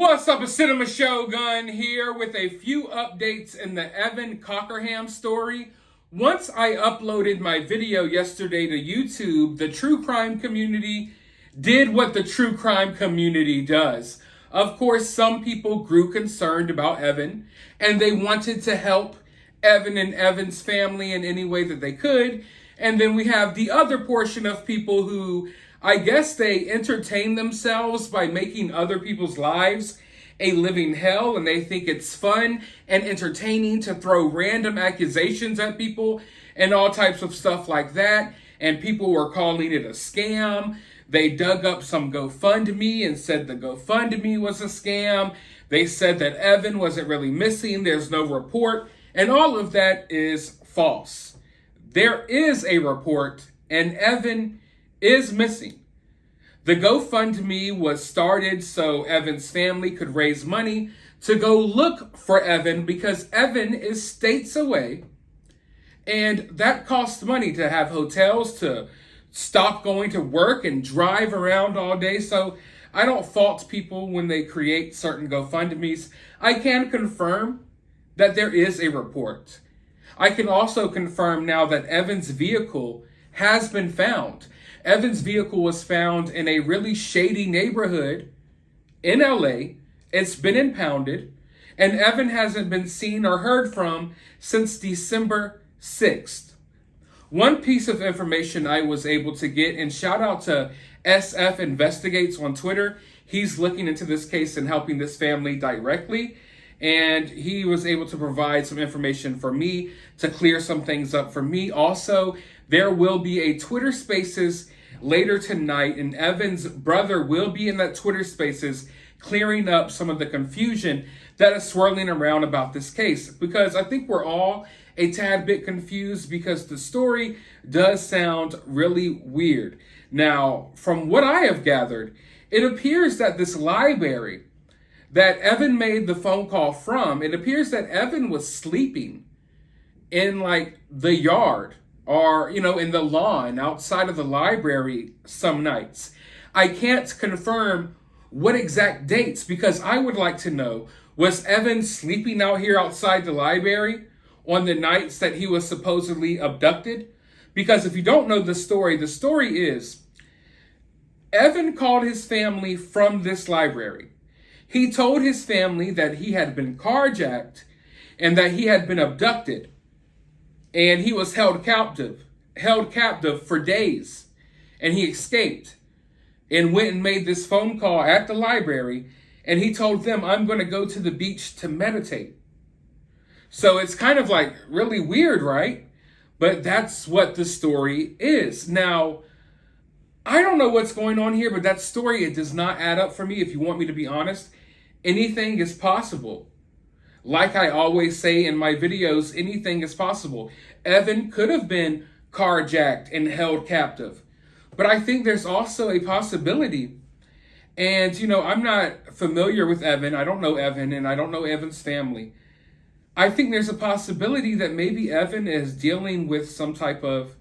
What's up, a Cinema Shogun here with a few updates in the Evan Cockerham story. Once I uploaded my video yesterday to YouTube, the true crime community did what the true crime community does. Of course, some people grew concerned about Evan, and they wanted to help Evan and Evan's family in any way that they could. And then we have the other portion of people who, I guess, they entertain themselves by making other people's lives a living hell, and they think it's fun and entertaining to throw random accusations at people and all types of stuff like that. And people were calling it a scam. They dug up some GoFundMe and said the GoFundMe was a scam. They said that Evan wasn't really missing. There's no report. And all of that is false. There is a report, and Evan is missing. The GoFundMe was started so Evan's family could raise money to go look for Evan because Evan is states away. And that costs money to have hotels, to stop going to work and drive around all day. So I don't fault people when they create certain GoFundMes. I can confirm that there is a report. I can also confirm now that Evan's vehicle has been found. Evan's vehicle was found in a really shady neighborhood in LA. It's been impounded, and Evan hasn't been seen or heard from since December 6th. One piece of information I was able to get, and shout out to SF Investigates on Twitter. He's looking into this case and helping this family directly. And he was able to provide some information for me to clear some things up for me. Also, there will be a Twitter Spaces later tonight, and Evan's brother will be in that Twitter Spaces clearing up some of the confusion that is swirling around about this case. Because I think we're all a tad bit confused because the story does sound really weird. Now, from what I have gathered, it appears that this library that Evan made the phone call from, it appears that Evan was sleeping in like the yard or, in the lawn outside of the library some nights. I can't confirm what exact dates because I would like to know, was Evan sleeping out here outside the library on the nights that he was supposedly abducted? Because if you don't know the story is Evan called his family from this library. He told his family that he had been carjacked and that he had been abducted, and he was held captive for days, and he escaped and went and made this phone call at the library, and he told them, I'm going to go to the beach to meditate. So it's kind of like really weird, right? But that's what the story is. Now, I don't know what's going on here, but that story, it does not add up for me, if you want me to be honest. Anything is possible. Like I always say in my videos, anything is possible. Evan could have been carjacked and held captive. But I think there's also a possibility. And, I'm not familiar with Evan. I don't know Evan, and I don't know Evan's family. I think there's a possibility that maybe Evan is dealing with some type of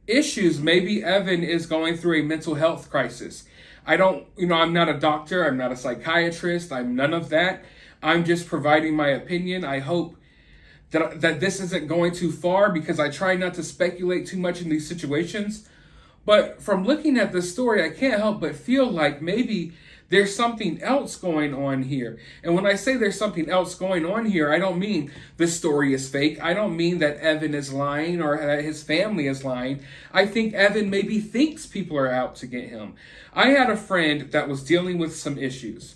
issues. Maybe Evan is going through a mental health crisis. I'm not a doctor. I'm not a psychiatrist. I'm none of that. I'm just providing my opinion. I hope that this isn't going too far because I try not to speculate too much in these situations. But from looking at the story, I can't help but feel like maybe there's something else going on here. And when I say there's something else going on here, I don't mean the story is fake. I don't mean that Evan is lying or that his family is lying. I think Evan maybe thinks people are out to get him. I had a friend that was dealing with some issues.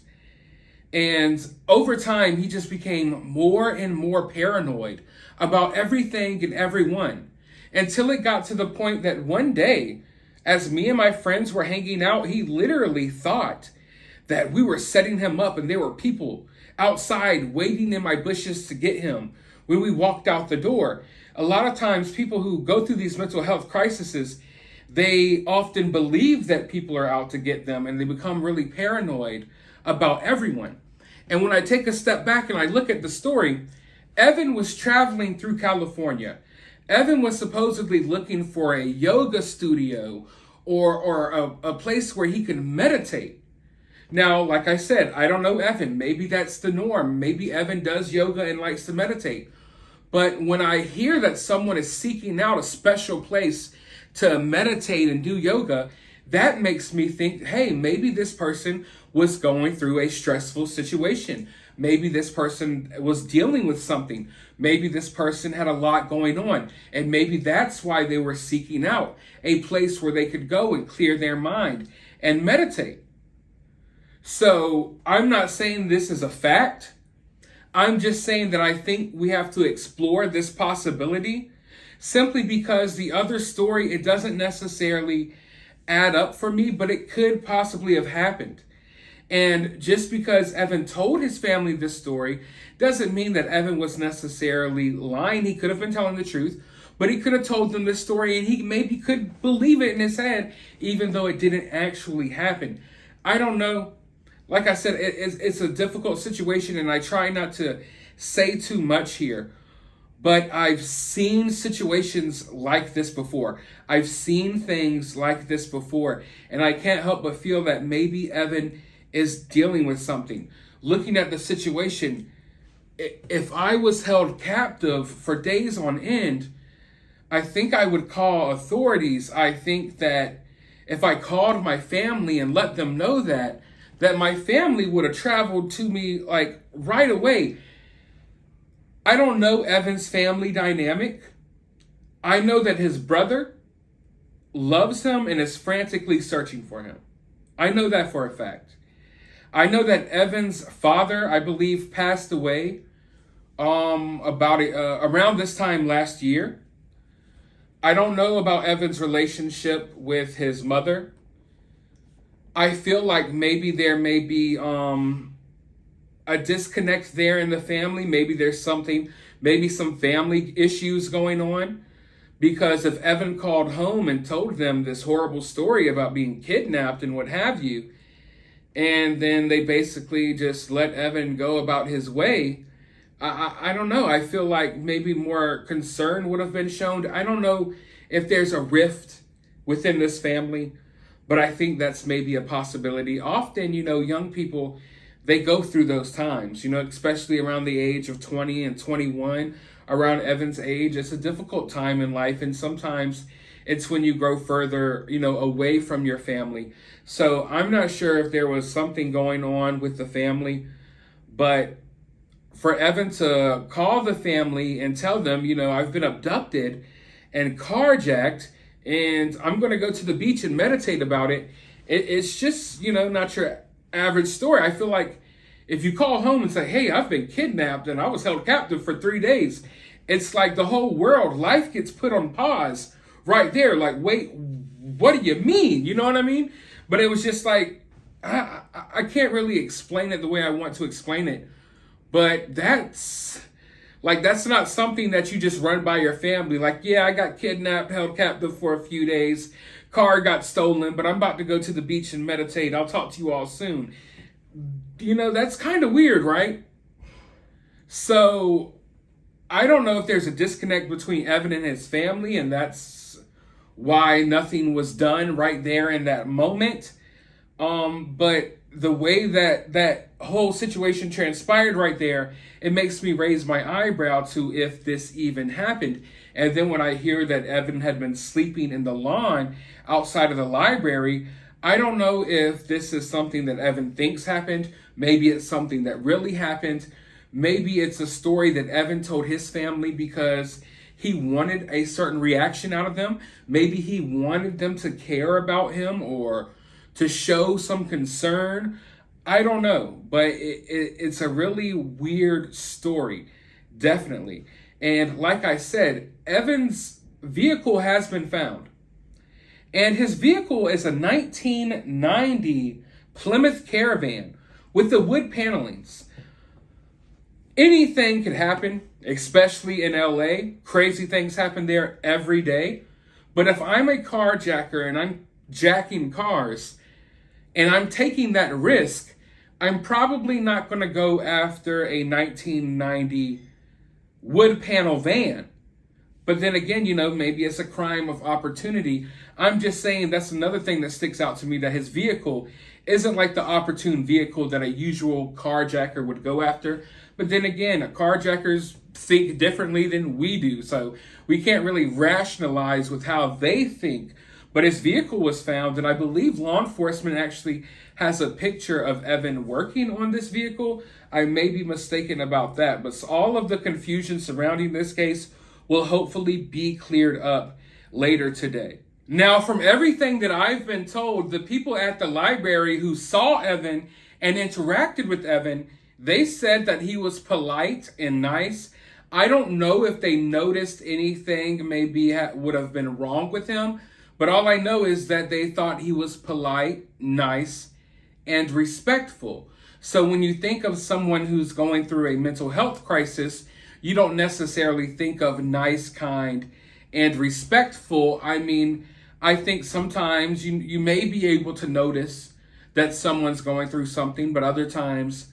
And over time, he just became more and more paranoid about everything and everyone. Until it got to the point that one day, as me and my friends were hanging out, he literally thought that we were setting him up and there were people outside waiting in my bushes to get him when we walked out the door. A lot of times people who go through these mental health crises, they often believe that people are out to get them and they become really paranoid about everyone. And when I take a step back and I look at the story, Evan was traveling through California. Evan was supposedly looking for a yoga studio or a place where he could meditate. Now, like I said, I don't know Evan. Maybe that's the norm. Maybe Evan does yoga and likes to meditate. But when I hear that someone is seeking out a special place to meditate and do yoga, that makes me think, hey, maybe this person was going through a stressful situation. Maybe this person was dealing with something. Maybe this person had a lot going on. And maybe that's why they were seeking out a place where they could go and clear their mind and meditate. So I'm not saying this is a fact. I'm just saying that I think we have to explore this possibility simply because the other story, it doesn't necessarily add up for me, but it could possibly have happened. And just because Evan told his family this story doesn't mean that Evan was necessarily lying. He could have been telling the truth, but he could have told them this story and he maybe could believe it in his head, even though it didn't actually happen. I don't know. Like I said, it's a difficult situation and I try not to say too much here. But I've seen situations like this before. I've seen things like this before. And I can't help but feel that maybe Evan is dealing with something. Looking at the situation, if I was held captive for days on end, I think I would call authorities. I think that if I called my family and let them know that my family would have traveled to me like right away. I don't know Evan's family dynamic. I know that his brother loves him and is frantically searching for him. I know that for a fact. I know that Evan's father, I believe, passed away around this time last year. I don't know about Evan's relationship with his mother. I feel like maybe there may be a disconnect there in the family. Maybe there's maybe some family issues going on. Because if Evan called home and told them this horrible story about being kidnapped and what have you, and then they basically just let Evan go about his way, I don't know. I feel like maybe more concern would have been shown. I don't know if there's a rift within this family. But I think that's maybe a possibility. Often, young people, they go through those times, especially around the age of 20 and 21, around Evan's age. It's a difficult time in life. And sometimes it's when you grow further, away from your family. So I'm not sure if there was something going on with the family. But for Evan to call the family and tell them, I've been abducted and carjacked, and I'm going to go to the beach and meditate about it. It's just, not your average story. I feel like if you call home and say, hey, I've been kidnapped and I was held captive for 3 days, it's like the whole world, life gets put on pause right there. Like, wait, what do you mean? You know what I mean? But it was just like, I can't really explain it the way I want to explain it. But that's not something that you just run by your family. Like, yeah, I got kidnapped, held captive for a few days. Car got stolen, but I'm about to go to the beach and meditate. I'll talk to you all soon. That's kind of weird, right? So I don't know if there's a disconnect between Evan and his family, and that's why nothing was done right there in that moment. But the way that whole situation transpired right there, it makes me raise my eyebrow to if this even happened. And then when I hear that Evan had been sleeping in the lawn outside of the library, I don't know if this is something that Evan thinks happened. Maybe it's something that really happened. Maybe it's a story that Evan told his family because he wanted a certain reaction out of them. Maybe he wanted them to care about him or to show some concern. I don't know, but it's a really weird story, definitely. And like I said, Evan's vehicle has been found. And his vehicle is a 1990 Plymouth Caravan with the wood panelings. Anything could happen, especially in LA. Crazy things happen there every day. But if I'm a carjacker and I'm jacking cars and I'm taking that risk, I'm probably not going to go after a 1990 wood panel van. But then again, maybe it's a crime of opportunity. I'm just saying that's another thing that sticks out to me, that his vehicle isn't like the opportune vehicle that a usual carjacker would go after. But then again, carjackers think differently than we do. So we can't really rationalize with how they think. But his vehicle was found, and I believe law enforcement actually has a picture of Evan working on this vehicle. I may be mistaken about that, but all of the confusion surrounding this case will hopefully be cleared up later today. Now, from everything that I've been told, the people at the library who saw Evan and interacted with Evan, they said that he was polite and nice. I don't know if they noticed anything maybe would have been wrong with him, but all I know is that they thought he was polite, nice, and respectful. So when you think of someone who's going through a mental health crisis, you don't necessarily think of nice, kind, and respectful. I mean, I think sometimes you may be able to notice that someone's going through something, but other times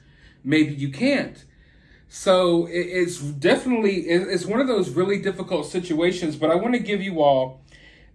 maybe you can't. So it's definitely, it's one of those really difficult situations, but I want to give you all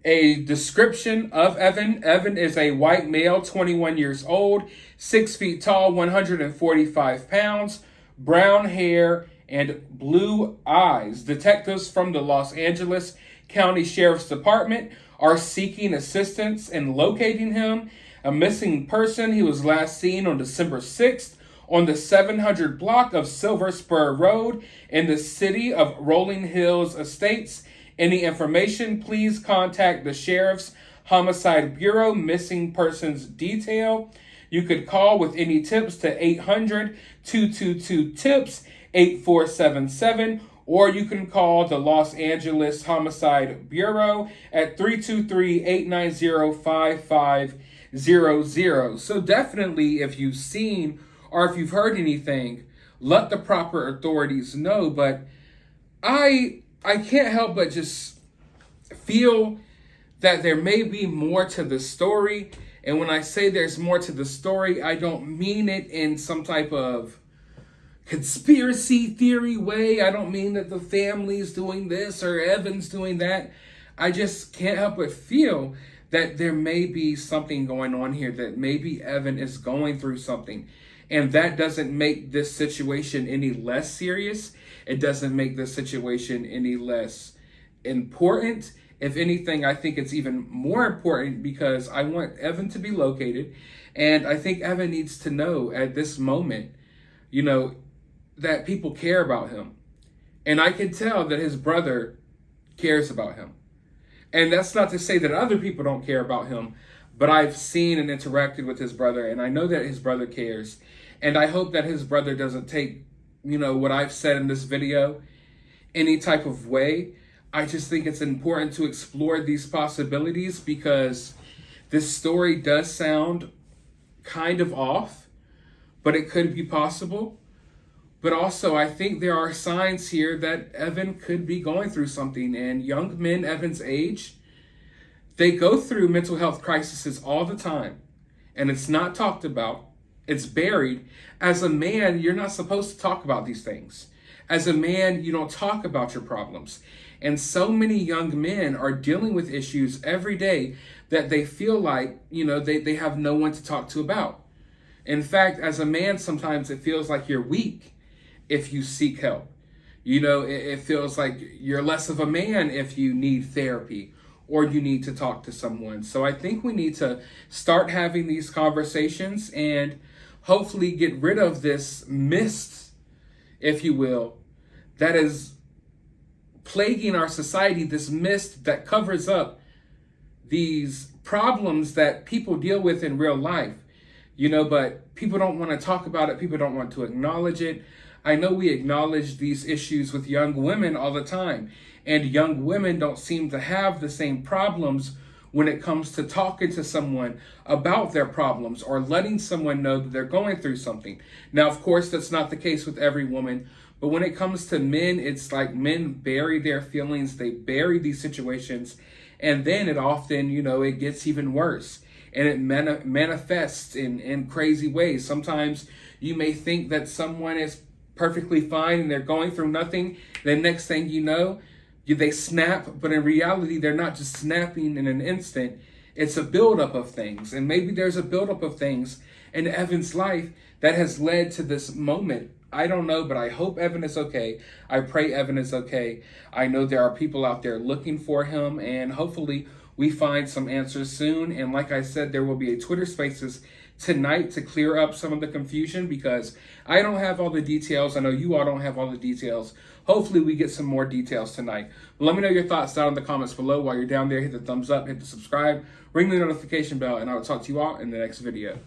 a description of Evan. Evan is a white male, 21 years old, 6 feet tall, 145 pounds, brown hair, and blue eyes. Detectives from the Los Angeles County Sheriff's Department are seeking assistance in locating him. A missing person. He was last seen on December 6th on the 700 block of Silver Spur Road in the city of Rolling Hills Estates. Any information, please contact the Sheriff's Homicide Bureau Missing Persons Detail. You could call with any tips to 800-222-TIPS, 8477, or you can call the Los Angeles Homicide Bureau at 323-890-5500. So definitely, if you've seen or if you've heard anything, let the proper authorities know. But I can't help but just feel that there may be more to the story. And when I say there's more to the story, I don't mean it in some type of conspiracy theory way. I don't mean that the family's doing this or Evan's doing that. I just can't help but feel that there may be something going on here, that maybe Evan is going through something. And that doesn't make this situation any less serious. It doesn't make this situation any less important. If anything, I think it's even more important because I want Evan to be located. And I think Evan needs to know at this moment, that people care about him. And I can tell that his brother cares about him. And that's not to say that other people don't care about him, but I've seen and interacted with his brother, and I know that his brother cares. And I hope that his brother doesn't take, what I've said in this video any type of way. I just think it's important to explore these possibilities because this story does sound kind of off, but it could be possible. But also, I think there are signs here that Evan could be going through something. And young men Evan's age, they go through mental health crises all the time. And it's not talked about. It's buried. As a man, you're not supposed to talk about these things. As a man, you don't talk about your problems. And so many young men are dealing with issues every day that they feel like, they have no one to talk to about. In fact, as a man, sometimes it feels like you're weak if you seek help. It feels like you're less of a man if you need therapy or you need to talk to someone. So I think we need to start having these conversations and hopefully get rid of this mist, if you will, that is plaguing our society, this mist that covers up these problems that people deal with in real life. But people don't want to talk about it. People don't want to acknowledge it. I know we acknowledge these issues with young women all the time, and young women don't seem to have the same problems when it comes to talking to someone about their problems or letting someone know that they're going through something. Now, of course, that's not the case with every woman, but when it comes to men, it's like men bury their feelings, they bury these situations, and then it often, it gets even worse. And it manifests in crazy ways. Sometimes you may think that someone is perfectly fine and they're going through nothing. The next thing you know, they snap, but in reality, they're not just snapping in an instant. It's a buildup of things. And maybe there's a buildup of things in Evan's life that has led to this moment. I don't know, but I hope Evan is okay. I pray Evan is okay. I know there are people out there looking for him, and hopefully we find some answers soon. And like I said, there will be a Twitter Spaces tonight to clear up some of the confusion, because I don't have all the details. I know you all don't have all the details. Hopefully we get some more details tonight. But let me know your thoughts down in the comments below. While you're down there, hit the thumbs up, hit the subscribe, ring the notification bell, and I will talk to you all in the next video.